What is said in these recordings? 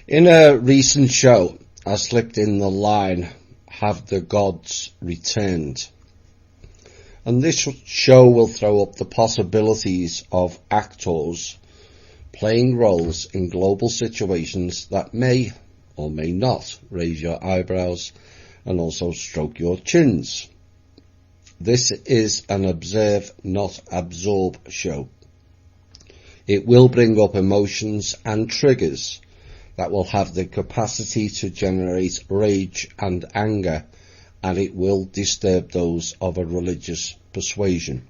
In a recent show, I slipped in the line, "Have the gods returned?" And this show will throw up the possibilities of actors playing roles in global situations that may or may not raise your eyebrows and also stroke your chins. This is an observe, not absorb show. It will bring up emotions and triggers that will have the capacity to generate rage and anger, and it will disturb those of a religious persuasion.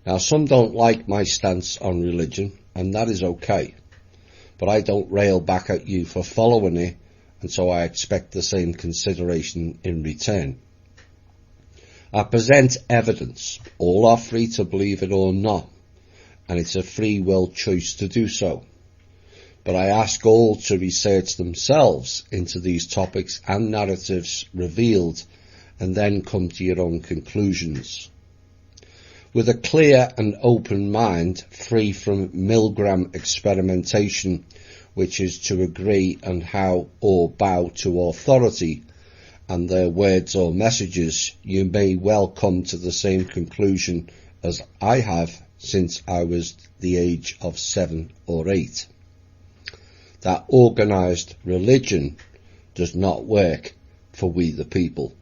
Now, some don't like my stance on religion, and that is okay, but I don't rail back at you for following it, and so I expect the same consideration in return. I present evidence. All are free to believe it or not, and it's a free will choice to do so. But I ask all to research themselves into these topics and narratives revealed, and then come to your own conclusions. With a clear and open mind, free from Milgram experimentation, which is to agree on how or bow to authority and their words or messages, you may well come to the same conclusion as I have since I was the age of 7 or 8. That organised religion does not work for we the people.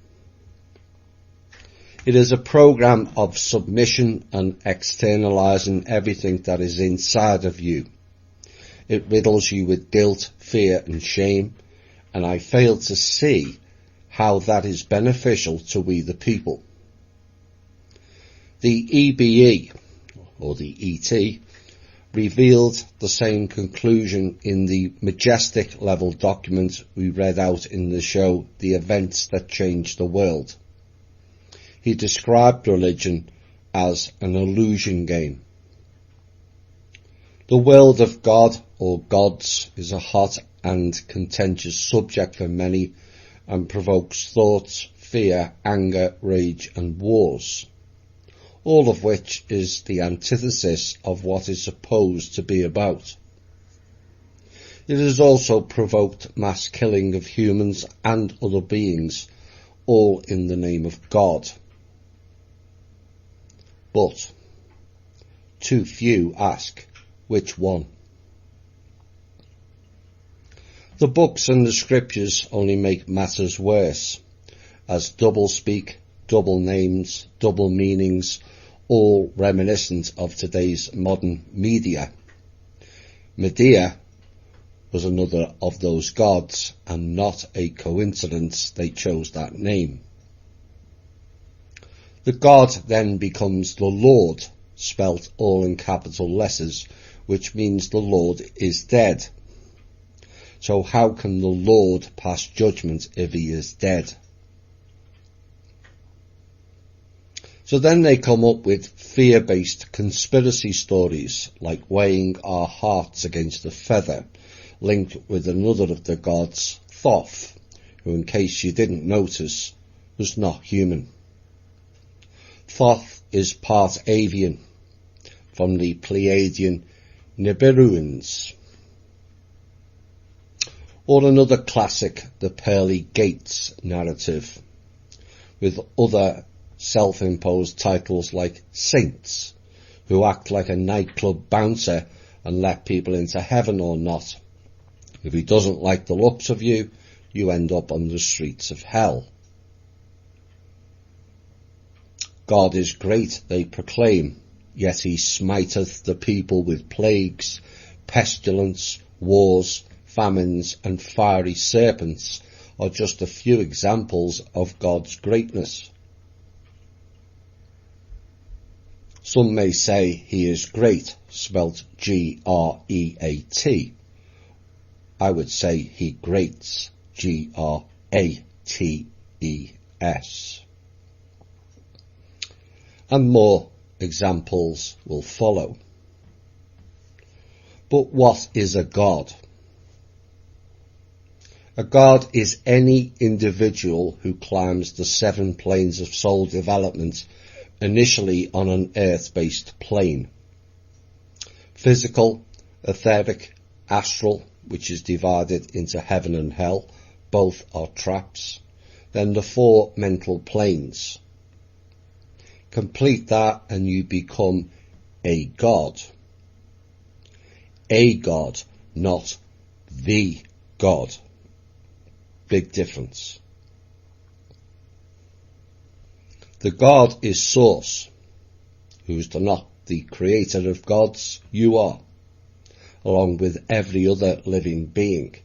It is a program of submission and externalising everything that is inside of you. It riddles you with guilt, fear and shame, and I fail to see how that is beneficial to we the people. The EBE, or the ET, revealed the same conclusion in the majestic level document we read out in the show, The Events That Changed the World. He described religion as an illusion game. The world of God or gods is a hot and contentious subject for many and provokes thoughts, fear, anger, rage and wars, all of which is the antithesis of what is supposed to be about. It has also provoked mass killing of humans and other beings, all in the name of God. But too few ask, which one? The books and the scriptures only make matters worse, as double speak, double names, double meanings, all reminiscent of today's modern media. Medea was another of those gods, and not a coincidence they chose that name. The god then becomes the Lord, spelt all in capital letters, which means the Lord is dead. So how can the Lord pass judgment if he is dead? So then they come up with fear-based conspiracy stories, like weighing our hearts against a feather, linked with another of the gods, Thoth, who, in case you didn't notice, was not human. Thoth is part avian, from the Pleiadian Nibiruans. Or another classic, the Pearly Gates narrative, with other self-imposed titles like saints, who act like a nightclub bouncer and let people into heaven or not. If he doesn't like the looks of you, you end up on the streets of hell. God is great, they proclaim, yet he smiteth the people with plagues, pestilence, wars, famines and fiery serpents are just a few examples of God's greatness. Some may say he is great, spelt G-R-E-A-T. I would say he grates, G-R-A-T-E-S. And more examples will follow. But what is a god? A god is any individual who climbs the 7 planes of soul development, initially on an earth-based plane. Physical, etheric, astral, which is divided into heaven and hell, both are traps. Then the 4 mental planes. Complete that and you become a god. A god, not the God. Big difference. The God is Source, who's not the creator of gods. You are, along with every other living being.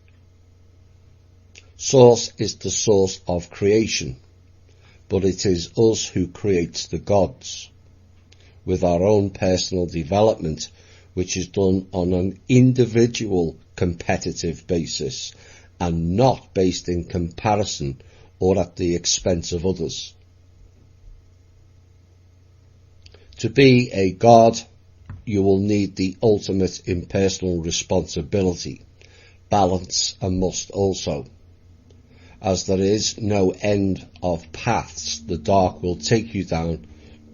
Source is the source of creation, but it is us who creates the gods, with our own personal development, which is done on an individual competitive basis and not based in comparison or at the expense of others. To be a god, you will need the ultimate impersonal responsibility, balance, and must also. As there is no end of paths the dark will take you down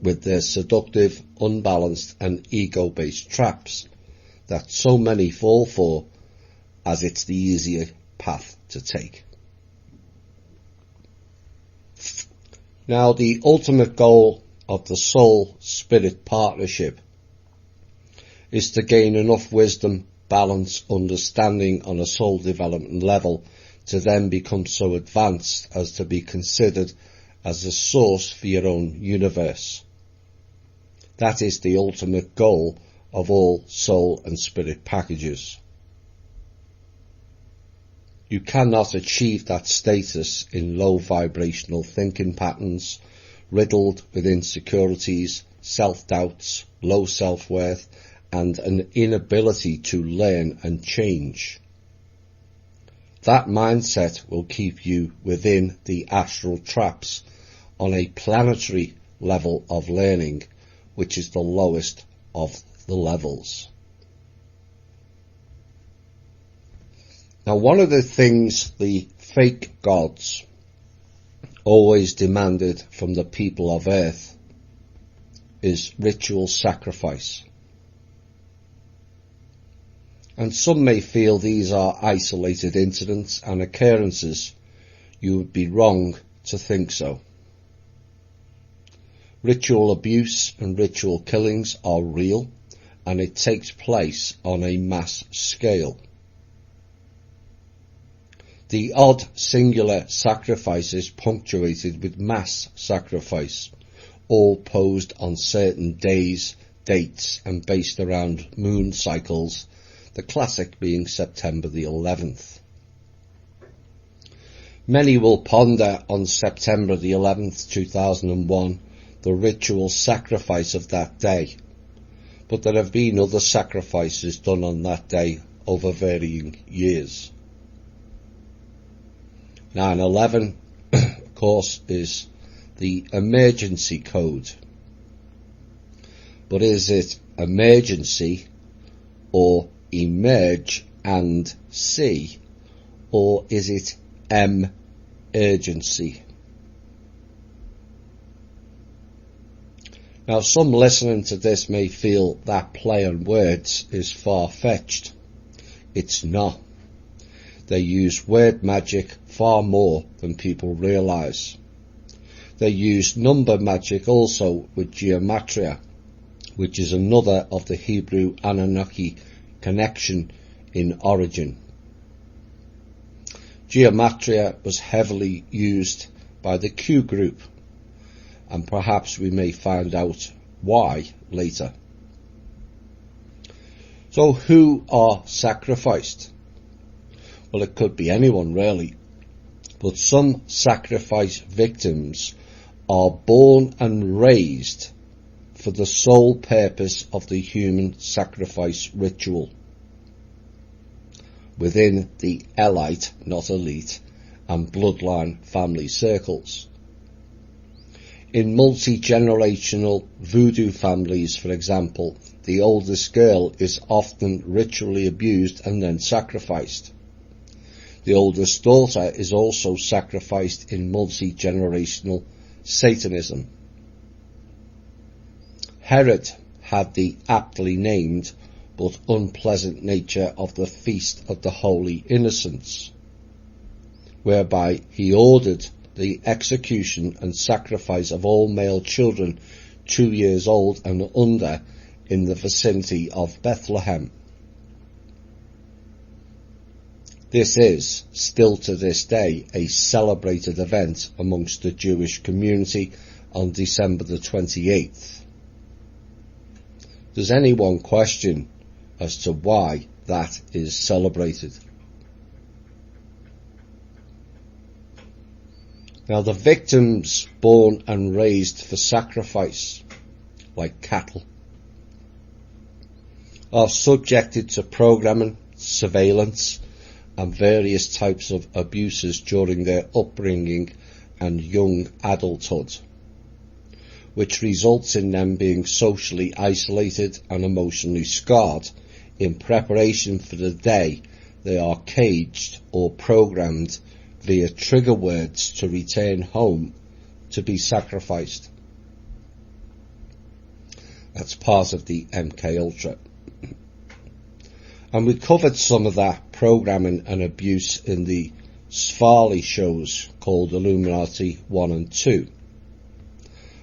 with their seductive, unbalanced and ego-based traps that so many fall for, as it's the easier path to take. Now, the ultimate goal of the soul-spirit partnership is to gain enough wisdom, balance, understanding on a soul development level to then become so advanced as to be considered as a source for your own universe. That is the ultimate goal of all soul and spirit packages. You cannot achieve that status in low vibrational thinking patterns, riddled with insecurities, self-doubts, low self-worth, and an inability to learn and change. That mindset will keep you within the astral traps on a planetary level of learning, which is the lowest of the levels. Now, one of the things the fake gods always demanded from the people of Earth is ritual sacrifice. And some may feel these are isolated incidents and occurrences. You would be wrong to think so. Ritual abuse and ritual killings are real, and it takes place on a mass scale. The odd singular sacrifice is punctuated with mass sacrifice, all posed on certain days, dates, and based around moon cycles, the classic being September the 11th. Many will ponder on September the 11th, 2001, the ritual sacrifice of that day, but there have been other sacrifices done on that day over varying years. 9/11, of course, is the emergency code. But is it emergency or emerge and see, or is it urgency? Now, some listening to this may feel that play on words is far-fetched. It's not. They use word magic far more than people realise. They use number magic also with gematria, which is another of the Hebrew Anunnaki connection in origin. Gematria was heavily used by the Q group, and perhaps we may find out why later. So who are sacrificed? Well, it could be anyone really, but some sacrifice victims are born and raised for the sole purpose of the human sacrifice ritual within the elite, not elite, and bloodline family circles. In multi-generational voodoo families, for example, the oldest girl is often ritually abused and then sacrificed. The oldest daughter is also sacrificed in multi-generational Satanism. Herod had the aptly named but unpleasant nature of the Feast of the Holy Innocents, whereby he ordered the execution and sacrifice of all male children 2 years old and under in the vicinity of Bethlehem. This is, still to this day, a celebrated event amongst the Jewish community on December the 28th. Does anyone question as to why that is celebrated? Now, the victims born and raised for sacrifice, like cattle, are subjected to programming, surveillance, and various types of abuses during their upbringing and young adulthood, which results in them being socially isolated and emotionally scarred in preparation for the day they are caged or programmed via trigger words to return home to be sacrificed. That's part of the MK Ultra. And we covered some of that programming and abuse in the Svarli shows called Illuminati 1 and 2.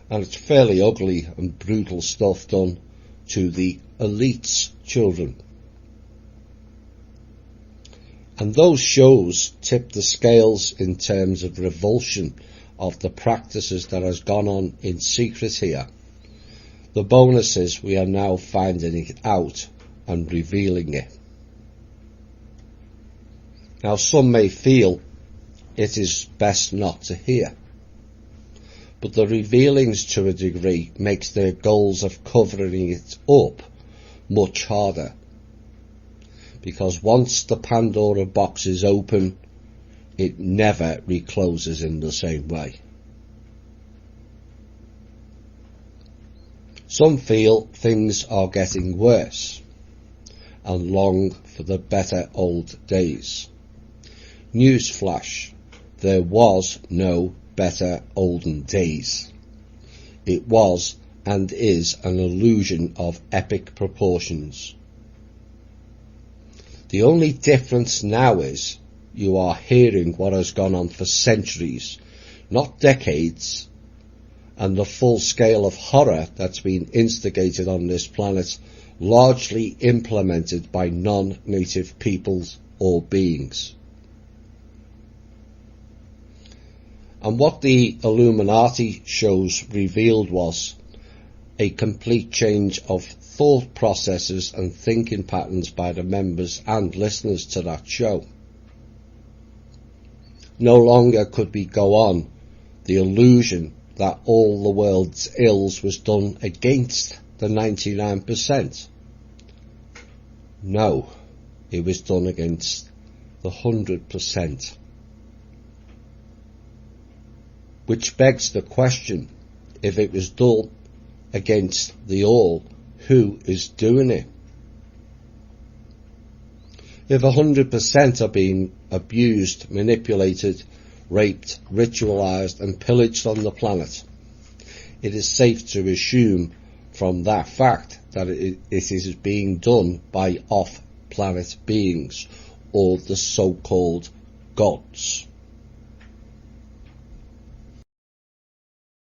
And it's fairly ugly and brutal stuff done to the elite's children. And those shows tip the scales in terms of revulsion of the practices that has gone on in secret here. The bonus is we are now finding it out and revealing it. Now, some may feel it is best not to hear, but the revealings to a degree makes their goals of covering it up much harder, because once the Pandora box is open, it never recloses in the same way. Some feel things are getting worse and long for the better old days. Newsflash, there was no better olden days. It was and is an illusion of epic proportions. The only difference now is you are hearing what has gone on for centuries, not decades, and the full scale of horror that's been instigated on this planet, largely implemented by non-native peoples or beings. And what the Illuminati shows revealed was a complete change of thought processes and thinking patterns by the members and listeners to that show. No longer could we go on the illusion that all the world's ills was done against the 99%. No, it was done against the 100%. Which begs the question, if it was done against the all, who is doing it? If 100% are being abused, manipulated, raped, ritualized and pillaged on the planet, it is safe to assume from that fact that it is being done by off-planet beings or the so-called gods.